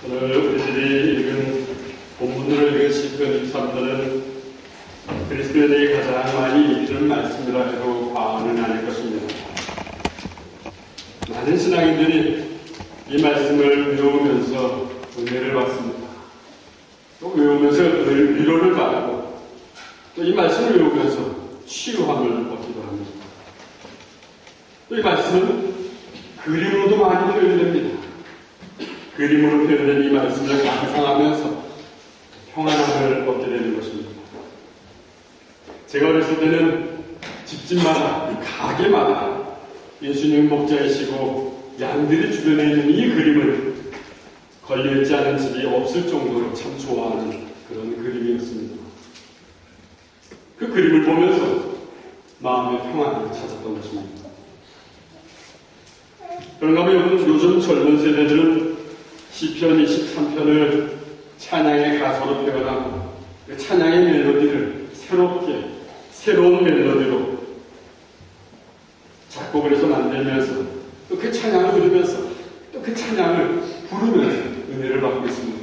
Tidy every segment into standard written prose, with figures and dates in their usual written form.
오늘 우리들이 읽은 본문으로 읽은 시편 23편은 그리스도인에게 가장 많이 읽히는 말씀이라 해도 과언은 아닐 것입니다. 많은 신앙인들이 이 말씀을 외우면서 은혜를 받습니다. 또 외우면서 위로를 받고 또 이 말씀을 외우면서 치유함을 얻기도 합니다. 또 이 말씀은 그림으로도 많이 표현됩니다. 그림으로 표현된 이 말씀을 감상하면서 평안함을 얻게 되는 것입니다. 제가 어렸을 때는 집집마다, 가게마다 예수님 목자이시고 양들이 주변에 있는 이 그림을 걸려있지 않은 집이 없을 정도로 참 좋아하는 그런 그림이었습니다. 그 그림을 보면서 마음의 평안을 찾았던 것입니다. 그런가 하면 요즘 젊은 세대들은 시편 23편을 찬양의 가사로 표현하고 찬양의 멜로디를 새로운 멜로디로 작곡을 해서 만들면서 또 그 찬양을 부르면서 또 그 찬양을 부르면서 은혜를 받고 있습니다.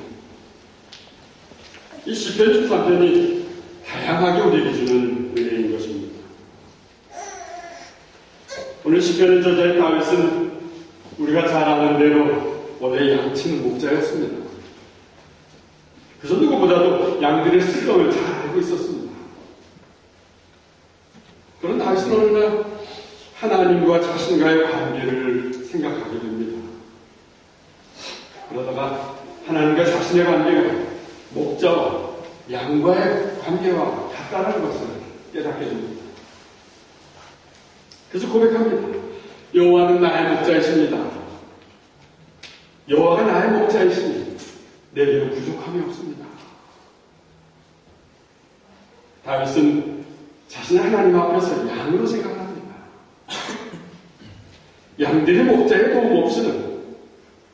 이 시편 23편이 다양하게 우리에게 주는 은혜인 것입니다. 오늘 시편의 저자인 다윗은 우리가 잘 아는 대로 원래 양치는 목자였습니다. 그래서 누구보다도 양들의 수령을 잘 알고 있었습니다. 그런 다윗은 어느 날 하나님과 자신과의 관계를 생각하게 됩니다. 그러다가 하나님과 자신의 관계가 목자와 양과의 관계와 같다는 것을 깨닫게 됩니다. 그래서 고백합니다. 여호와는 나의 목자이십니다. 여호와가 나의 목자이시니 내게는 부족함이 없습니다. 다윗은 자신을 하나님 앞에서 양으로 생각합니다. 양들의 목자의 도움 없이는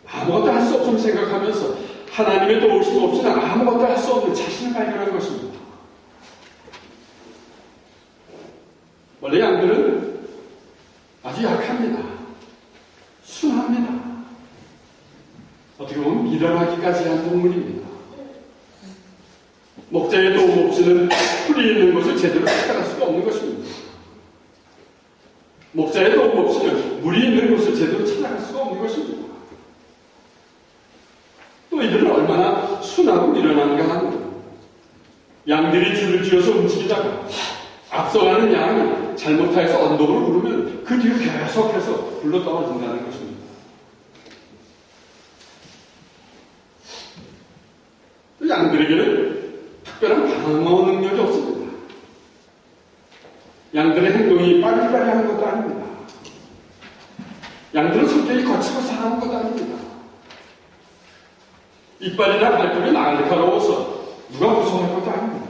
아무것도 할 수 없음을 생각하면서 하나님의 도우심 없이는 아무것도 할 수 없는 자신을 발견한 것입니다. 원래 양들은 아주 약합니다. 순합니다. 어떻게 보면 미련하기까지 한 동물입니다. 목자의 도움 없이는 풀이 있는 것을 제대로 찾아갈 수가 없는 것입니다. 목자의 도움 없이는 물이 있는 곳을 제대로 찾아갈 수가 없는 것입니다. 또 이들은 얼마나 순하고 미련한가 하는 양들이 줄을 쥐어서 움직이다가 앞서가는 양이 잘못하여서 언덕으로 오르면 그 뒤로 계속해서 굴러 떨어진다는 것입니다. 양들에게는 특별한 방어 능력이 없습니다. 양들의 행동이 빠리빠리한 것도 아닙니다. 양들은 성격이 거치고 상한 것도 아닙니다. 이빨이나 발톱이 날카로워서 누가 무서워할 것도 아닙니다.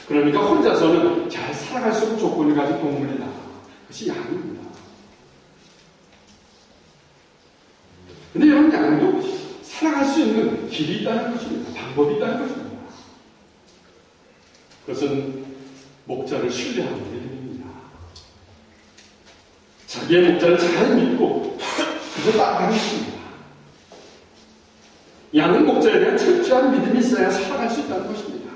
그러니까 혼자서는 잘 살아갈 수 있는 조건을 가진 동물이다. 그것이 양입니다. 근데 이런 양도 살아갈 수 있는 길이 있다는 것입니다. 방법이 있다는 것입니다. 그것은 목자를 신뢰하는 일입니다. 자기의 목자를 잘 믿고 그저 따라가는 것입니다. 양은 목자에 대한 철저한 믿음이 있어야 살아갈 수 있다는 것입니다.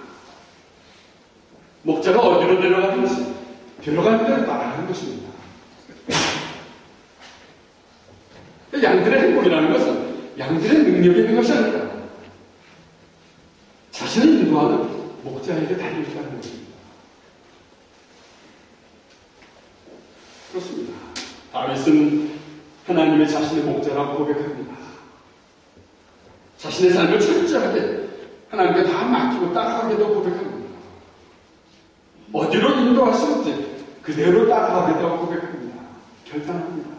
목자가 어디로 데려가든지 데려가는 대로 따라가는 것입니다. 양들의 행복이라는 것은 양들의 능력이 있는 것이 아니라 자신을 인도하는 목자에게 달려있다는 것입니다. 그렇습니다. 다윗은 하나님의 자신의 목자라고 고백합니다. 자신의 삶을 철저하게 하나님께 다 맡기고 따라가겠다고 고백합니다. 어디로 인도하시는지 그대로 따라가겠다고 고백합니다. 결단합니다.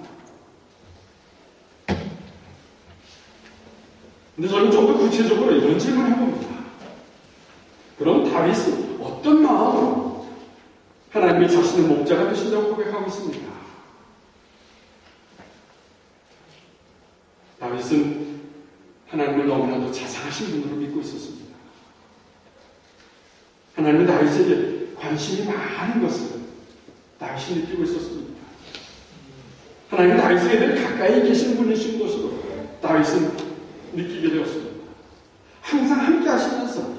근데 저는 좀 더 구체적으로 이런 질문을 해봅니다. 그럼 다윗은 어떤 마음으로 하나님이 자신의 목자가 되신다고 고백하고 있습니까? 다윗은 하나님을 너무나도 자상하신 분으로 믿고 있었습니다. 하나님은 다윗에게 관심이 많은 것을 다윗이 느끼고 있었습니다. 하나님 다윗에게 늘 가까이 계신 분이신 것으로 다윗은 느끼게 되었습니다. 항상 함께 하시면서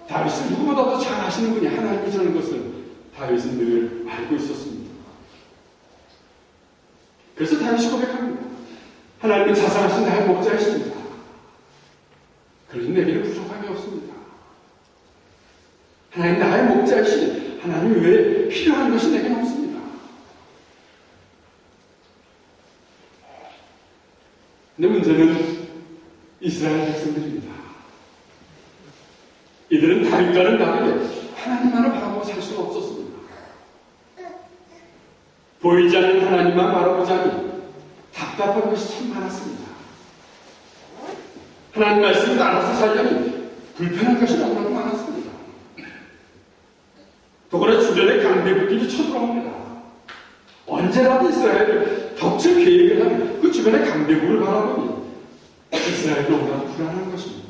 다윗은 누구보다도 잘 아시는 분이 하나님이라는 것을 다윗은 늘 알고 있었습니다. 그래서 다윗이 고백합니다. 하나님은 자상하신 나의 목자이십니다. 그러니 내게는 부족함이 없습니다. 하나님 나의 목자이시니 하나님 외에 필요한 것이 내게는 없습니다. 근데 문제는 이스라엘 백성들입니다. 이들은 다윗과는 다르게 하나님만을 바라보고 살 수가 없었습니다. 보이지 않는 하나님만 바라보자니 답답한 것이 참 많았습니다. 하나님 말씀을 따라서 살려니 불편한 것이 너무나도 많았습니다. 더구나 주변에 강대국들이 쳐들어옵니다. 언제라도 이스라엘을 덮칠 계획을 하는 그 주변의 강대국을 바라보니 이스라엘이 너무나도 불안한 것입니다.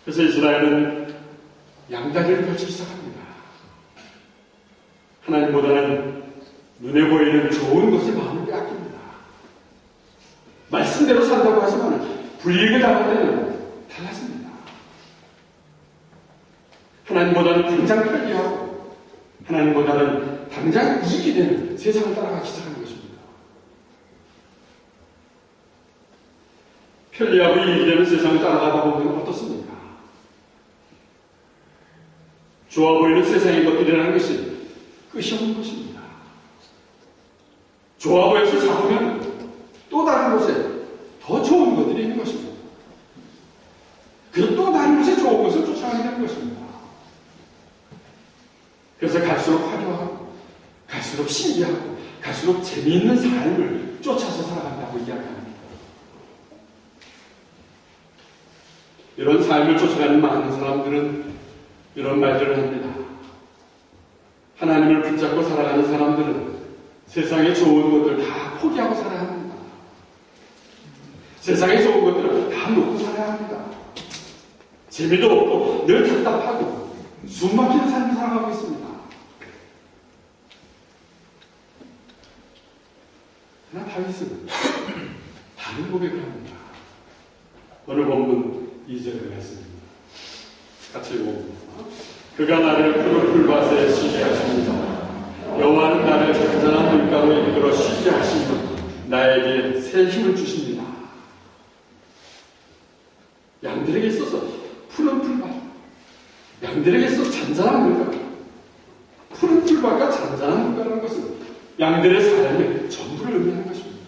그래서 이스라엘은 양다리를 걸치기 시작합니다. 하나님보다는 눈에 보이는 좋은 것에 마음을 빼앗깁니다. 말씀대로 산다고 하지만 불이익을 당할 때는 달라집니다. 하나님보다는 당장 편리하고 하나님보다는 당장 이익이 되는 세상을 따라가기 시작하는 것입니다. 편리하고 이익이 되는 세상을 따라가다 보면 어떻습니까? 좋아 보이는 세상의 것들이라는 것이 끝이 없는 것입니다. 좋아 보여서 잡으면 또 다른 곳에 더 좋은 것들이 있는 것입니다. 그래서 또 다른 곳에 좋은 것을 쫓아가게 되는 것입니다. 그래서 갈수록 화려하고 갈수록 신기하고 갈수록 재미있는 삶을 쫓아서 살아간다고 이야기합니다. 이런 삶을 쫓아가는 많은 사람들은 이런 말들을 합니다. 하나님을 붙잡고 살아가는 사람들은 세상의 좋은 것들 다 포기하고 살아야 합니다. 세상의 좋은 것들은 다 놓고 살아야 합니다. 재미도 없고 늘 답답하고 숨막히는 삶을 살아가고 있습니다. 그러나 다윗은 다른 고백을 합니다. 오늘 본문 2절의 말씀입니다. 같이 읽어봅니다. 그가 나를 푸른 풀밭에 쉬게 하십니다. 여호와는 나를 잔잔한 물가로 이끌어 쉬게 하시며 나에게 새 힘을 주십니다. 양들에게 있어서 푸른 풀밭, 양들에게 있어서 잔잔한 물가, 푸른 풀밭과 잔잔한 물가라는 것은 양들의 삶의 전부를 의미하는 것입니다.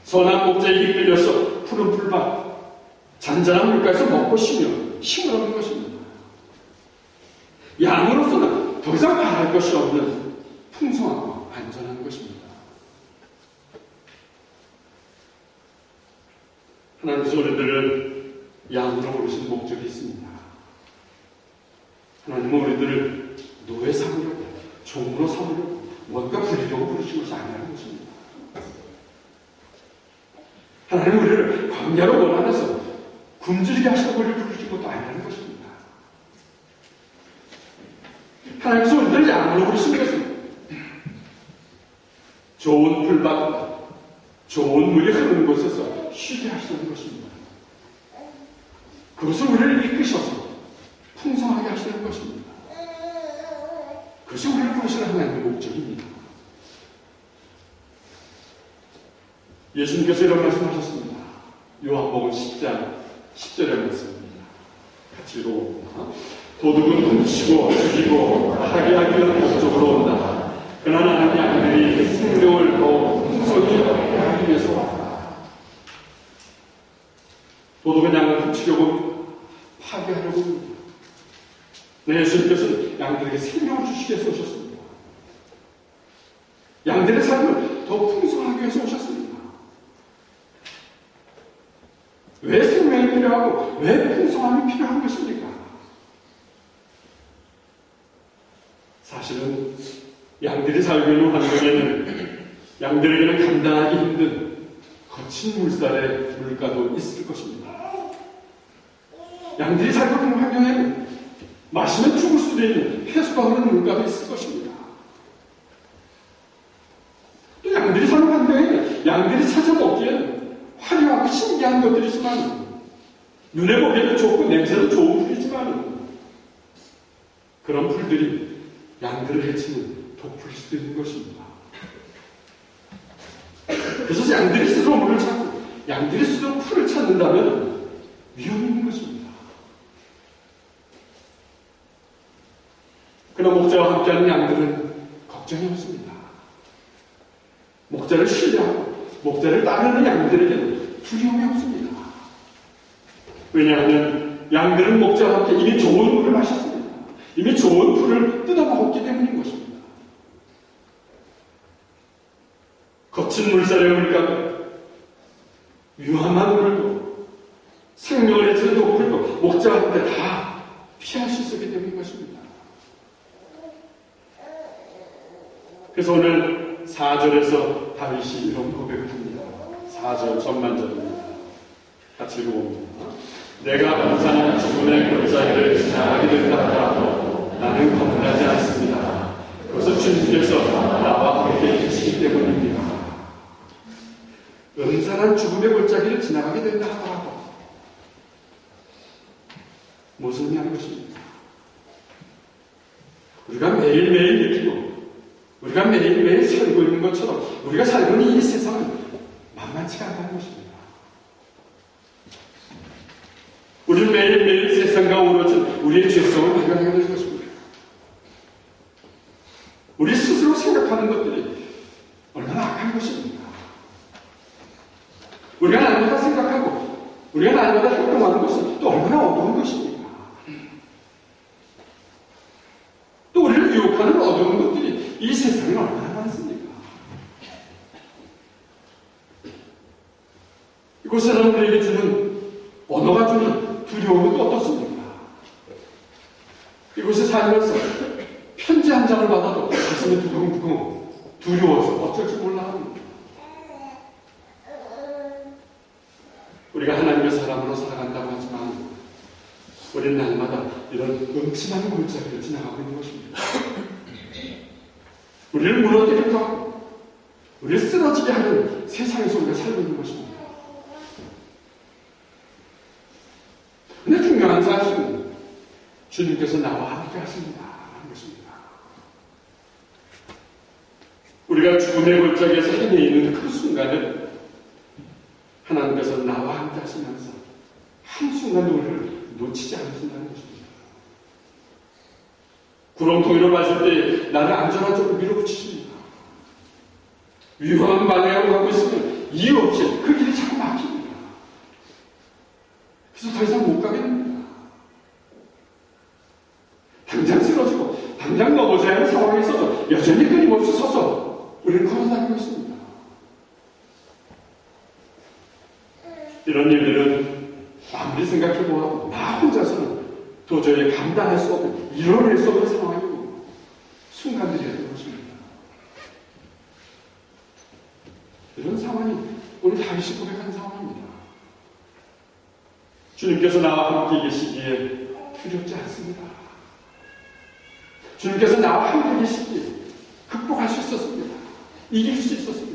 선한 목자에게 이끌려서 푸른 풀밭, 잔잔한 물가에서 먹고 쉬며 힘을 얻는 것입니다. 양으로서는 더 이상 바랄 것이 없는 풍성하고 안전한 것입니다. 하나님께서 우리들을 양으로 부르신 목적이 있습니다. 하나님은 우리들을 노예 삼으려고, 종으로 삼으려고, 뭔가 부리려고 부르신 것이 아니라는 것입니다. 하나님은 우리를 광야로 원하면서 굶주리게 하시는 우리를 부르신 것도 아니라는 것입니다. 하나님께서 우리들을 양으로 부르신 것은 좋은 풀밭, 좋은 물이 흐르는 곳에서 쉬게 하시는 것입니다. 그것을 우리를 이끄셔서 풍성하게 하시는 것입니다. 그것이 우리를 부르시는 하나님의 목적입니다. 예수님께서 이런 말씀하셨습니다. 요한복음 10장 10절의 말씀입니다. 같이 읽어봅니다. 도둑은 훔치고 죽이고 하게 하기 위한 목적으로 온다. 그러나 나는 양들이 생명을 더욱 풍성히 얻게 하기 위해서 왔다. 도둑은 양을 훔치려고 파괴하려고 합니다. 네, 예수님께서는 양들에게 생명을 주시기 위해서 오셨습니다. 양들의 삶을 더 풍성하기 위해서 오셨습니다. 왜 생명이 필요하고 왜 풍성함이 필요한 것입니까? 사실은 양들이 살고 있는 환경에는 양들에게는 감당하기 힘든 거친 물살의 물가도 있을 것입니다. 양들이 살고 있는 환경에는 마시면 죽을 수 수도 있는 폐수가 흐르는 물가도 있을 것입니다. 또 양들이 사는 환경에 양들이 찾아먹기에는 화려하고 신기한 것들이지만 눈에 보기에는 좋고 냄새도 좋은 풀이지만 그런 풀들이 양들을 해치는 독풀일 수도 있는 것입니다. 그래서 양들이 스스로 물을 찾고 양들이 스스로 풀을 찾는다면 위험이 있는 것입니다. 그러나 목자와 함께하는 양들은 걱정이 없습니다. 목자를 신뢰하고 목자를 따르는 양들에게는 두려움이 없습니다. 왜냐하면 양들은 목자와 함께 이미 좋은 물을 마셨습니다. 이미 좋은 풀을 뜯어먹었기 때문인 것입니다. 거친 물살에 물가고 위험한 물도 생명을 해치는 독풀도 목자와 함께 다 피할 수 있었기 때문인 것입니다. 그래서 오늘 4절에서 다윗이 이런 고백을 합니다. 4절 전반절입니다. 같이 읽어봅니다. 내가 범상한 죽음의 골짜기를 지나가게 된다 하더라도 나는 겁나지 않습니다. 그것은 주님께서 나와 함께 계시기 때문입니다. 음산한 죽음의 골짜기를 지나가게 된다 하더라도 무슨 의미하는 것입니까? 우리가 매일매일 느끼고 우리가 매일매일 살고 있는 것처럼 우리가 살고 있는 이 세상은 만만치가 않다는 것입니다. 우리는 매일매일 세상과 어우러진 우리의 죄성을 발견하게 될 것입니다. 우리 스스로 생각하는 것들이 얼마나 악한 것입니까? 우리가 날마다 생각하고 우리가 날마다 행동하는 것은 또 얼마나 어두운 것입니까? 또 우리를 유혹하는 어두운 것들이 이 세상에 얼마나 많습니까? 이곳 사람들에게 주는 언어가 주는 두려움은 또 어떻습니까? 이곳에 살면서 편지 한 장을 받아도 가슴이 두근두근 두려워서 어쩔 줄 몰라 합니다. 우리가 하나님의 사람으로 살아간다고 하지만 우리는 날마다 이런 음침한 골짜기를 지나가고 있는 것입니다. 우리를 무너뜨리고 하고 우리를 쓰러지게 하는 세상에서 우리가 살고 있는 것입니다. 근데 중요한 사실은 주님께서 나와 함께 하십니다 하는 것입니다. 우리가 죽음의 골짜기에서 헤매이는 그 순간을 하나님께서 나와 함께 하시면서 한순간도 우리를 놓치지 않으신다는 것입니다. 구렁텅이로 맞을 때 나를 안전한 쪽으로 밀어붙이십니다. 위험한 방향으로 가고 있으면 이유 없이 그 길이 자꾸 막힙니다. 그래서 더 이상 못 가게 됩니다. 당장 쓰러지고 당장 넘어져야 하는 상황에서도 여전히 끊임없이 서서 우리는 걸어다니고 있습니다. 이런 일들은 아무리 생각해보아도 나 혼자서는 도저히 감당할 수 없는, 이뤄낼 수 없는 상황이고 순간들이어야 되는 것입니다. 이런 상황이 오늘 다윗이 고백한 상황입니다. 주님께서 나와 함께 계시기에 두렵지 않습니다. 주님께서 나와 함께 계시기에 극복할 수 있었습니다. 이길 수 있었습니다.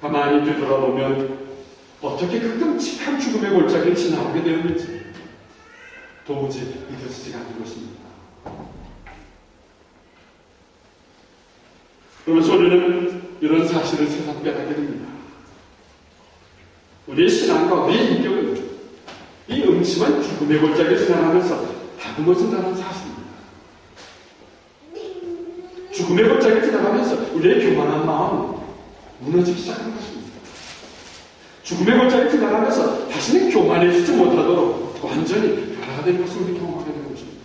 가만히 되돌아보면 어떻게 그 끔찍한 죽음의 골짜기를 지나오게 되었는지 도무지 믿어지지가 않는 것입니다. 그러면서 우리는 이런 사실을 세상 깨닫게 됩니다. 우리의 신앙과 우리의 인격은 이 음침한 죽음의 골짜기를 지나가면서 다듬어진다는 사실입니다. 죽음의 골짜기를 지나가면서 우리의 교만한 마음은 무너지기 시작하는 것입니다. 죽음의 골짜기를 지나가면서 다시는 교만해지지 못하도록 완전히 변화된 것을 우리 경험하게 되는 것입니다.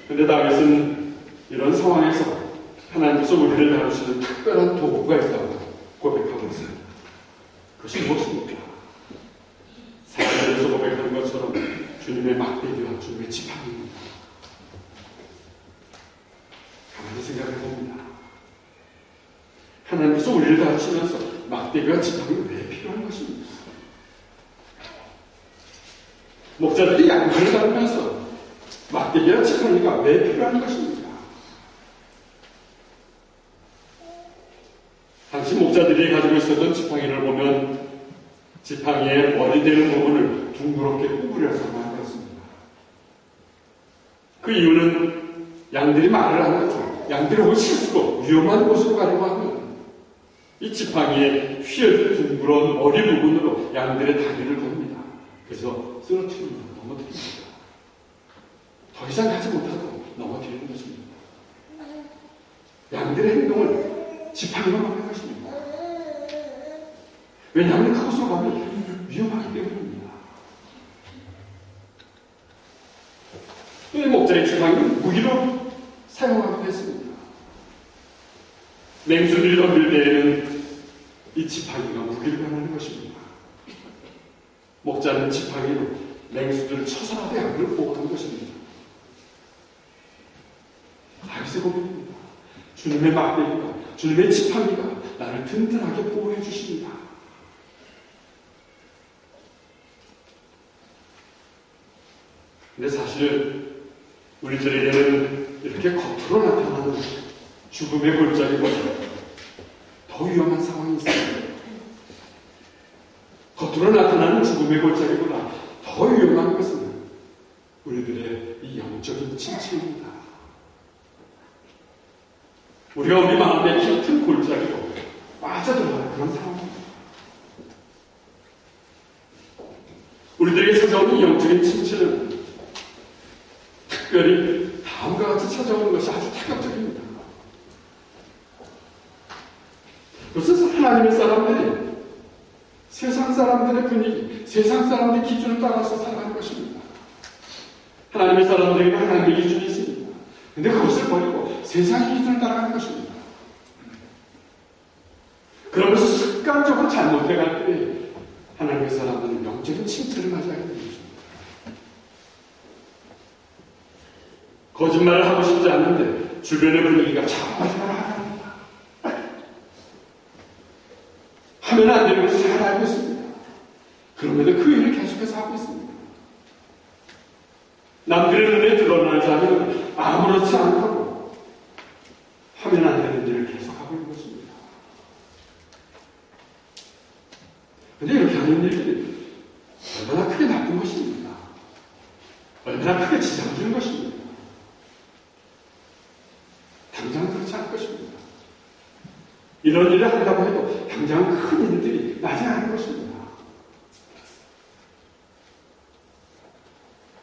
그런데 다윗은 이런 상황에서 하나님께서 우리를 다루시는 특별한 도구가 있다고 고백하고 있습니다. 그것이 무엇입니까? 사절에서 고백하는 것처럼 주님의 막대기와 주님의 지팡이입니다. 가만히 생각해 봅니다. 하나님께서 우리를 다루시면서 막대기와 지팡이가 왜 필요한 것입니다. 목자들이 양들을 다루면서 막대기와 지팡이가 왜 필요한 것입니까? 당시 목자들이 가지고 있었던 지팡이를 보면 지팡이의 머리 되는 부분을 둥그렇게 구부려서 만들었습니다. 그 이유는 양들이 말을 안 하고 양들이 오늘 실수로 위험한 곳으로 가려고 하면 이 지팡이에 휘어진 둥그런 머리 부분으로 양들의 다리를 겁니다. 그래서 쓰러뜨립니다. 넘어뜨립니다. 더 이상 가지 못하고 넘어뜨리는 것입니다. 양들의 행동을 지팡이로 막는 것입니다. 왜냐하면 그곳으로 가면 위험하기 때문입니다. 또 이 목자의 지팡이는 무기로 사용하기도 했습니다. 맹수들이 덤빌 때에는 이 지팡이가 무기를 변하는 것입니다. 목자는 지팡이로 맹수들을 쳐서라도 양을 보호하는 것입니다. 다윗의 고백입니다. 주님의 막대기가, 주님의 지팡이가 나를 든든하게 보호해 주십니다. 근데 사실 우리들에게는 이렇게 겉으로 나타나는 죽음의 골짜기보다 더 위험한 상황이 있습니다. 겉으로 나타나는 죽음의 골짜기보다 더 위험한 것은 우리들의 이 영적인 침체입니다. 우리가 우리 마음의 깊은 골짜기로 빠져들어가는 그런 상황입니다. 우리들에게 찾아오는 이 영적인 침체는 특별히 다음과 같이 찾아오는 것이 아주 타격적입니다. 그것은 하나님의 사람들이 세상 사람들의 분위기, 세상 사람들의 기준을 따라서 살아가는 것입니다. 하나님의 사람들에게는 하나님의 기준이 있습니다. 근데 그것을 버리고 세상의 기준을 따라가는 것입니다. 그러면서 습관적으로 잘못해갈 때 하나님의 사람들은 영적인 침체를 맞이하게 됩니다. 거짓말을 하고 싶지 않는데 주변의 분위기가 자꾸 거짓말을 하랍니다. 하면 안 되는 것을 잘 알고 있습니다. 그럼에도 그 일을 계속해서 하고 있습니다. 남들의 눈에 드러나지 않으면 아무렇지 않다고 하면 안 되는 일을 계속하고 있는 것입니다. 그런데 이렇게 하는 일들이 얼마나 크게 나쁜 것입니까? 얼마나 크게 지장을 주는 것입니까? 당장 그렇지 않을 것입니다. 이런 일을 한다고 해도 당장 큰 일들이 나지 않을 것입니다.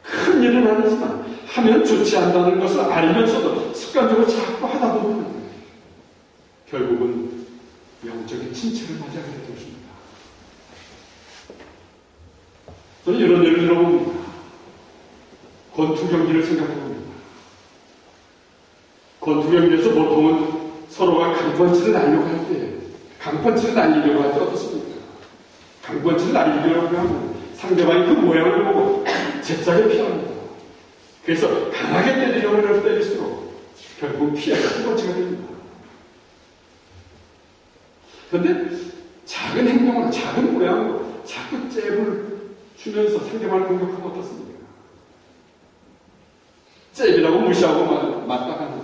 큰 일은 아니지만 하면 좋지 않다는 것을 알면서도 습관적으로 자꾸 하다 보면 결국은 영적인 침체를 맞이하게 될 것입니다. 저는 이런 예를 들어봅니다. 권투 경기를 생각해봅니다. 권투 경기에서 보통은 서로가 강펀치를 날려고 할 때, 강펀치를 날리려고 할 때 어떻습니까? 강펀치를 날리려고 하면 상대방이 그 모양을 보고 잽싸게 피합니다. 그래서 강하게 때리려고 때릴수록 결국 피해가 큰 번치가 됩니다. 그런데 작은 행동으로, 작은 모양으로 자꾸 잽을 주면서 상대방을 공격하면 어떻습니까? 잽이라고 무시하고 맞다가는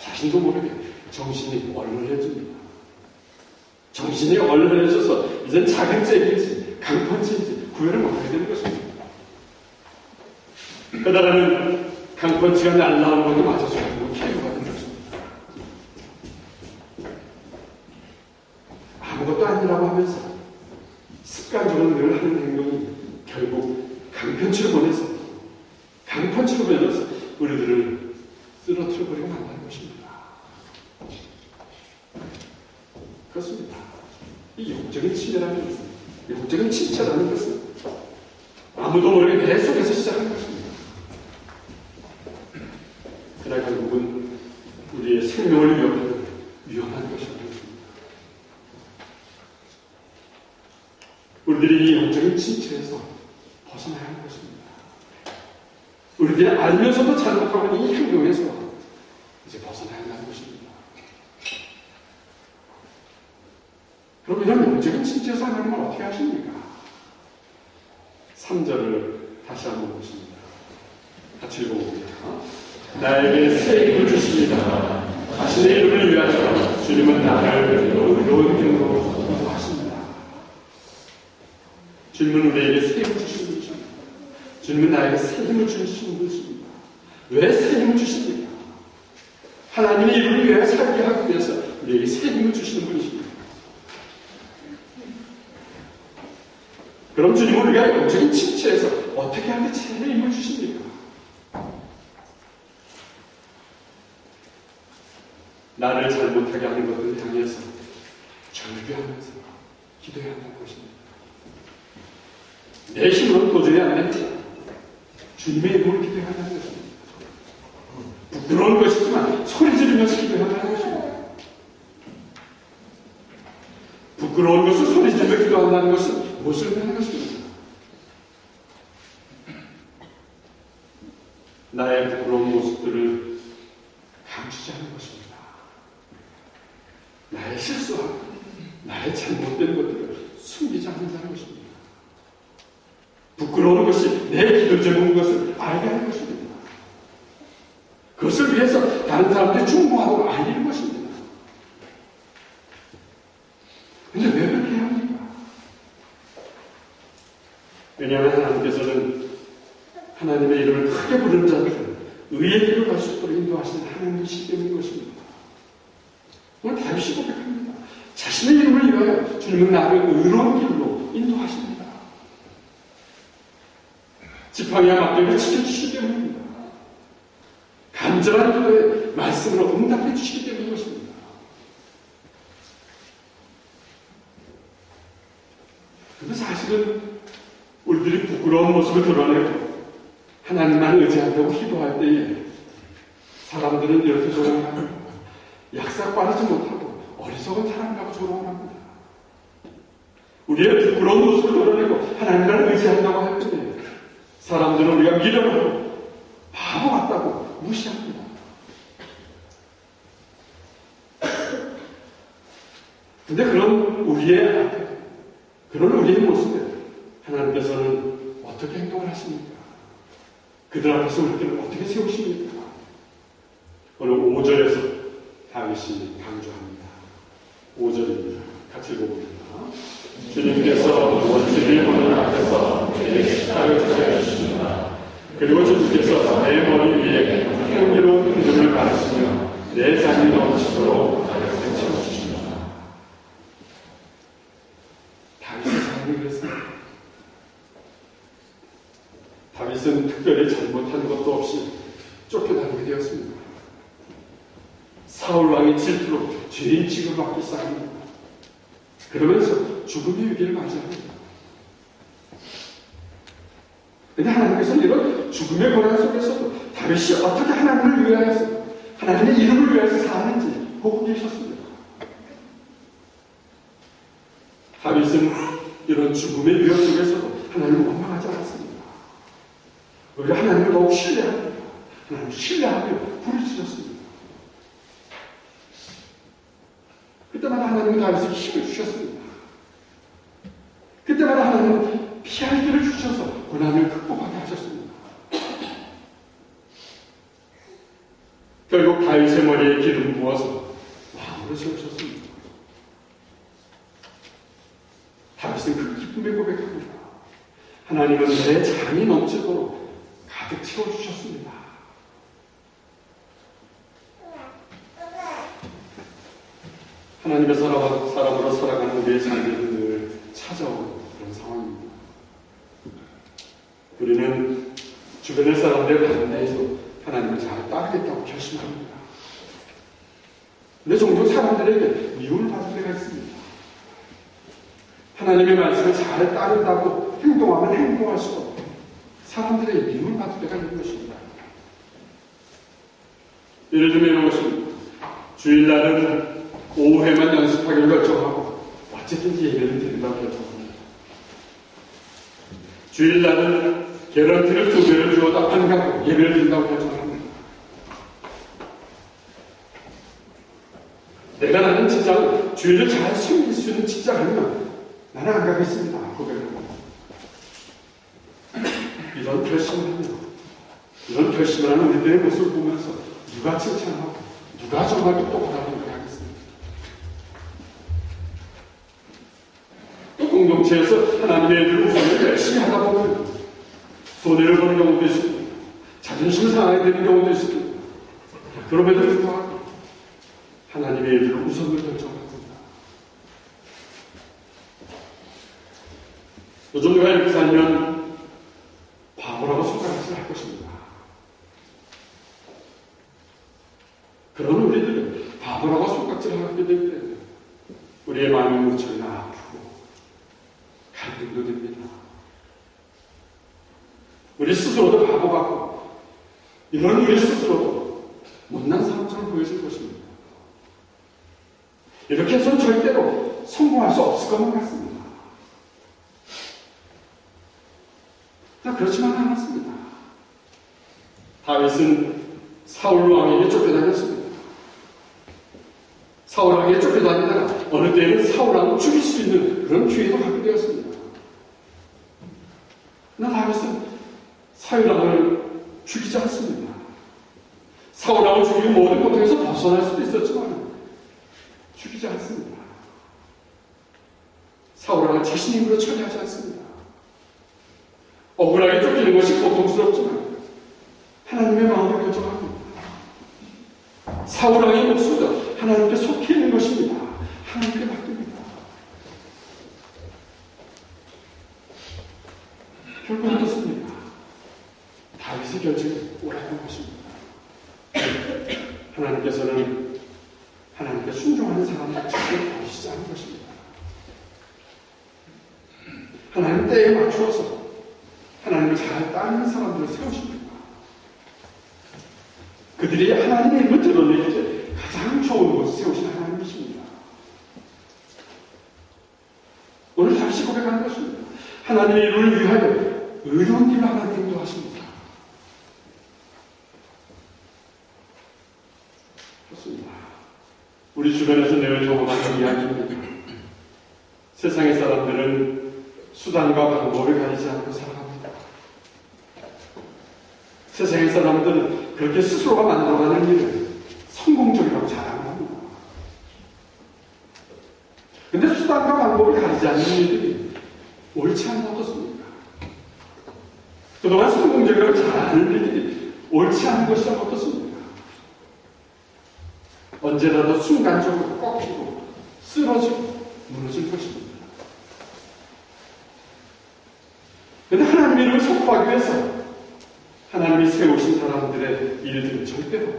자신도 모르게 정신이 얼얼해집니다. 정신이 얼얼해져서 이젠 작은 잽인지 강펀치인지 구별을 못하게 되는 것입니다. 그러다가는 강펀치가 날라오는 것도 맞아서 피해가 되는 것입니다. 아무것도 아니라고 하면서 습관적으로 늘 하는 행동이 결국 강펀치로 보내서 강펀치로 보내서 우리들을 쓰러뜨려버리고 만다는 것입니다. 그렇습니다. 이 영적인 침체라는 것은, 영적인 침체라는 것은 아무도 모르게 내 속에서 시작하는 것입니다. 그러나 결국은 우리의 생명을 위험한 것입니다. 우리들이 이 영적인 침체에서 벗어나야 하는 것입니다. 우리들이 알면서도 잘못하고 있는 이 행동에서 이제 벗어나야 한다는 것입니다. 그럼 이런 영적인 영적인 친지에서 하나님은 어떻게 하십니까? 3절을 다시 한번 보십니다. 같이 읽어봅니다. 나에게 새 이름을 주십니다. 자신의 이름을 위하여 주님은 나를 의로운 길로 인도하십니다. 주님은 우리에게 새 힘을 주시는 분이십니다. 주님은 나에게 새 힘을 주시는 분이십니다. 왜 새 힘을 주십니까? 하나님의 이름을 위하여 살게 하기 위해서 우리에게 새 힘을 주시는 분이십니다. 그럼 주님은 우리가 영적인 침체에서 어떻게 하는데 새 힘을 주십니까? 나를 잘못하게 하는 것들을 향해서 절규하면서 기도해야 한다는 것입니다. 내 힘으로는 도저히 안 됩니다. 주님의 이름으로 기도해야 한다는 것입니다. 부끄러운 것이지만 소리 지르면서 기도해야 한다는 것입니다. 부끄러운 것을 소리 지르며 기도한다는 것은 무엇을 의미하는 것입니까? 나의 부끄러운 모습들을 감추지 않는 것입니다. 나의 실수하고 나의 잘못된 것들을 숨기지 않는다는 것입니다. 부끄러운 것이 내 기도 제목인 것을 알게 하는 것입니다. 그것을 위해서 다른 사람들이 중보하고 알리는 것입니다. 근데 왜 그렇게 해야 합니까? 왜냐하면 하나님께서는 하나님의 이름을 크게 부르는 자들을 의의 길로 갈 수 있도록 인도하시는 하나님이시기 때문인 것입니다. 오늘 다윗이 고백합니다. 자신의 이름을 위하여 주님은 나를 의로운 길로 인도하십니다. 지팡이와 막대기를 지켜주시기 때문입니다. 간절한 기도에 말씀으로 응답해 주시기 때문인 것입니다. 그런데 사실은 우리들이 부끄러운 모습을 드러내고 하나님만 의지한다고 기도할 때에 사람들은 이렇게 조롱합니다. 약삭 빠르지 못하고 어리석은 사람이라고 조롱합니다. 우리의 부끄러운 모습을 드러내고 하나님만 의지한다고 할 때에 사람들은 우리가 미련하고 바보 같다고 무시합니다. 근데 그런 우리의 모습에 하나님께서는 어떻게 행동을 하십니까? 그들 앞에서 우리들을 어떻게 세우십니까? 오늘 5절에서 다윗이 강조합니다. 5절입니다. 같이 읽어봅니다. 주님께서 원수를 보는 앞에서 내 식탁을 차려 주십니다. 그리고 주님께서 내 머리 위에 향기로운 기름을 바르시며 내 잔이 넘치도록 가득 채워주십니다. 다윗의 삶이 그랬습니다. 다윗은 특별히 잘못한 것도 없이 쫓겨다니게 되었습니다. 사울왕의 질투로 죄인 취급받기 시작합니다. 그러면서 죽음의 위기를 맞이합니다. 그런데 하나님께서는 이런 죽음의 고난 속에서도 다윗이 어떻게 하나님을 위하여서 하나님의 이름을 위하여서 사는지 보고 계셨습니다. 다윗은 이런 죽음의 위협 속에서도 하나님을 원망하지 않았습니다. 오히려 하나님을 더욱 신뢰합니다. 하나님을 신뢰하며 부르짖었습니다. 그때마다 하나님은 다윗에게 힘을 주셨습니다. 그때마다 하나님은 피할 길을 주셔서 고난을 극복하게 하셨습니다. 결국 다윗의 머리에 기름 부어서 왕으로 세우셨습니다. 다윗은 그 기쁨에 고백합니다. 하나님은 내 잔이 넘치도록 가득 채워주셨습니다. 하나님의 사람으로 살아가는 우리의 삶에는 늘 찾아오는 그런 상황입니다. 우리는 주변의 사람들의 반대에도 하나님을 잘 따르겠다고 결심합니다. 그런데 종종 사람들에게 미움을 받을 때가 있습니다. 하나님의 말씀을 잘 따른다고 행동하면 행동할수록 사람들에게 미움을 받을 때가 있는 것입니다. 예를 들면 이런 것입니다. 주일날은 오후에만 연습하기로 결정하고 어쨌든지 예배를 드린다고 결정합니다. 주일날은 개런티를 2배를 주어도 안 가고 예배를 드린다고 결정합니다. 내가 나는 직장을 주일을 잘 섬길 수 있는 직장 아니면 나는 안 가겠습니다. 고백합니다. 이런 결심을 하며 이런 결심을 하는 우리들의 모습을 보면서 누가 칭찬하고 누가 정말 똑똑하다고 하겠습니까? 또 공동체에서 하나님의 일을 우선을 열심히 하다 보면 손해를 보는 경우도 있습니다. 자존심 상하게 되는 경우도 있습니다. 그럼에도 불구하고 하나님의 일을 우선을 결정합니다. 요즘 내가 이렇게 살면 바보라고 손가락질 할 것입니다. 그런 우리들은 바보라고 손가락질을 하게 될 때 우리의 마음이 무척이나 아프고 갈등도 됩니다. 우리 스스로도 바보 같고 이런 우리 스스로도 못난 사람처럼 보여질 것입니다. 이렇게 해서는 절대로 성공할 수 없을 것만 같습니다. 그렇지만 않았습니다. 다윗은 사울 왕에게 쫓겨다녔습니다. 사울 왕에게 쫓겨다니다가 어느 때에는 사울 왕을 죽일 수 있는 그런 기회도 갖게 되었습니다. 그러나 다윗은 사울 왕을 죽이지 않습니다. 사울 왕을 죽이고 모든 고통에서 벗어날 수도 있었지만 죽이지 않습니다. 사울 왕을 자신의 힘으로 처리하지 않습니다. 억울하게 쫓기는 것이 고통스럽지만 하나님의 마음을 결정합니다. 사울 왕의 목숨도 하나님께 속해 있는 것입니다. 하나님께 맡깁니다. 결국 어떻습니까? 다윗의 결정이 옳았던 것입니다. 하나님께서는 하나님께 순종하는 사람을 절대 버리시지 않은 것입니다. 하나님 때에 맞추어서 하나님을 잘 따르는 사람들을 세우십니다. 그들이 하나님의 이름을 드러내기 때 가장 좋은 곳을 세우신 하나님이십니다. 오늘 다시 고백하는 것입니다. 하나님의 이름을 위하여 의로운 일을 하나님 인도하십니다. 좋습니다. 우리 주변에서 늘 경험하는 이야기입니다. 세상의 사람들은 수단과 방법을 가리지 않고 살아갑니다. 세상의 사람들은 그렇게 스스로가 만들어가는 일을 성공적이라고 자랑합니다. 그런데 수단과 방법을 가리지 않는 일들이 옳지 않은 어떻습니까? 그동안 성공적이라고 자랑하는 일들이 옳지 않은 것이라고 어떻습니까? 언제라도 순간적으로 꺾이고 쓰러지고 무너질 것입니다. 그런데 하나님의 이름을 선포하기 위해서 하나님이 세우신 사람들의 일들은 절대로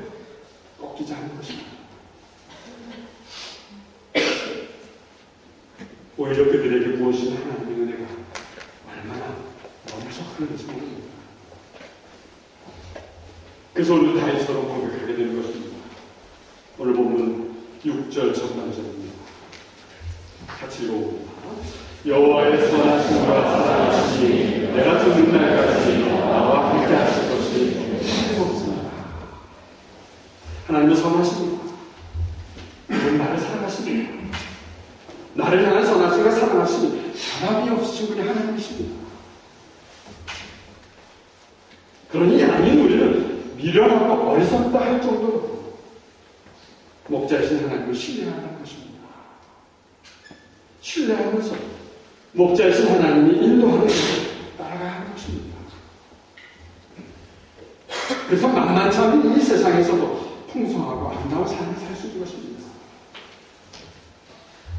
꺾이지 않는 것입니다. 오히려 그들에게 부어주신 하나님의 은혜가 얼마나 넘쳐 흐르는지 모릅니다. 그래서 오늘 다윗처럼 고백하게 되는 것입니다. 오늘 본문 6절 전반절입니다. 같이 읽어봅니다. 여호와의 선하심과 사랑하시니 내가 죽는 날까지 나와 함께 하실 것이 없습니다. 하나님은 선하십니다. 그분 나를 사랑하십니다. 나를 향한 선하심과 사랑하심이 변함이 없으신 분이 하나님이십니다. 그러니 아닌 우리는 미련하고 어리석다 할 정도로 목자이신 하나님을 신뢰한다는 것입니다. 신뢰하면서 목자이신 하나님이 인도하는 것을 따라가야 하는 것입니다. 그래서 만만치 않은 이 세상에서도 풍성하고 아름다운 삶을 살 수 있는 것입니다.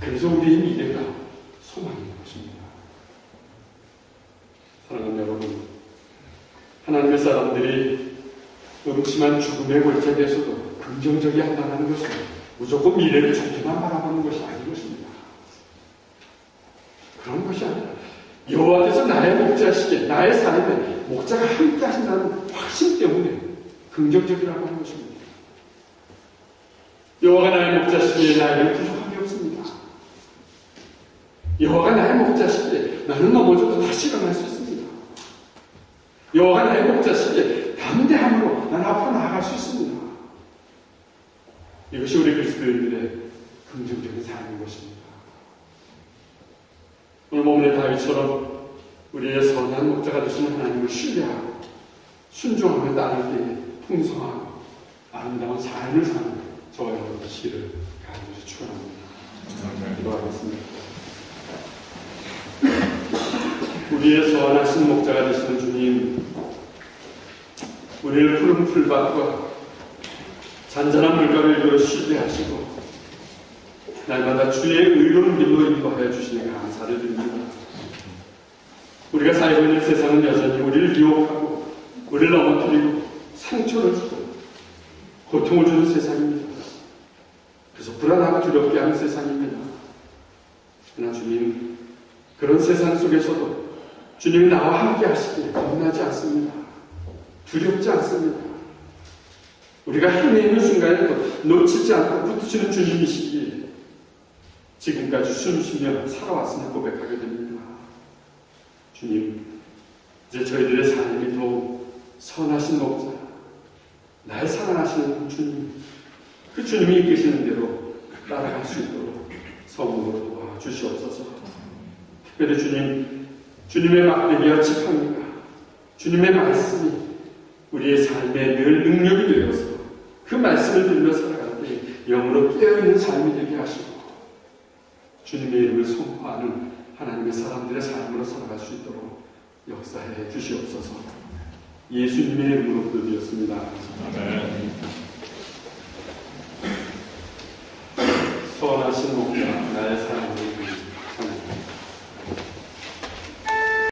그래서 우리의 미래가 소망인 것입니다. 사랑하는 여러분, 하나님의 사람들이 음침한 죽음의 골짜기에서도 긍정적이 한다는 것은 무조건 미래를 좋게만 바라보는 것이 아닌 것입니다. 그런 것이 아니라 여호와께서 나의 목자시기에 나의 삶에 목자가 함께 하신다는 확신 때문에 긍정적이라고 하는 것입니다. 여호와가 나의 목자시기에 나에게는 부족함이 없습니다. 여호와가 나의 목자시기에 나는 넘어져도 다시 일어날 수 있습니다. 여호와가 나의 목자시기에 담대함으로 나는 앞으로 나아갈 수 있습니다. 이것이 우리 그리스도인들의 긍정적인 삶인 것입니다. 오늘 본문의 다윗처럼 우리의 선한 목자가 되시는 하나님을 신뢰하고 순종하며 따를 때에 풍성하고 아름다운 삶을 사는 저와 여러분 되시기를 간절히 축원합니다. 기도하겠습니다. 우리의 선하신 목자가 되시는 주님, 우리를 푸른 풀밭과 잔잔한 물가를 이루어 쉬게 하시고 날마다 주의 의로운 길로 인도하여 주시니 감사를 드립니다. 우리가 살고 있는 세상은 여전히 우리를 유혹하고 우리를 넘어뜨리고 상처를 주고 고통을 주는 세상입니다. 그래서 불안하고 두렵게 하는 세상입니다. 그러나 주님, 그런 세상 속에서도 주님이 나와 함께 하시기에 겁나지 않습니다. 두렵지 않습니다. 우리가 헤매는 순간에도 놓치지 않고 붙으시는 주님이시기에 지금까지 숨쉬며 살아왔음을 고백하게 됩니다. 주님, 이제 저희들의 삶이 더욱 선하신 목자, 날 사랑하시는 주님, 그 주님이 이끄시는 대로 따라갈 수 있도록 성령으로 도와주시옵소서. 특별히 주님, 주님의 막대기와 지팡이가, 주님의 말씀이 우리의 삶에 늘 능력이 되어서 그 말씀을 들며 살아갈 때 영으로 깨어있는 삶이 되게 하시고 주님의 이름을 선포하는 하나님의 사람들의 삶으로 살아갈 수 있도록 역사해 주시옵소서. 예수님의 이름으로 기도드렸습니다. 아멘. 선하신 목자, 나의 사랑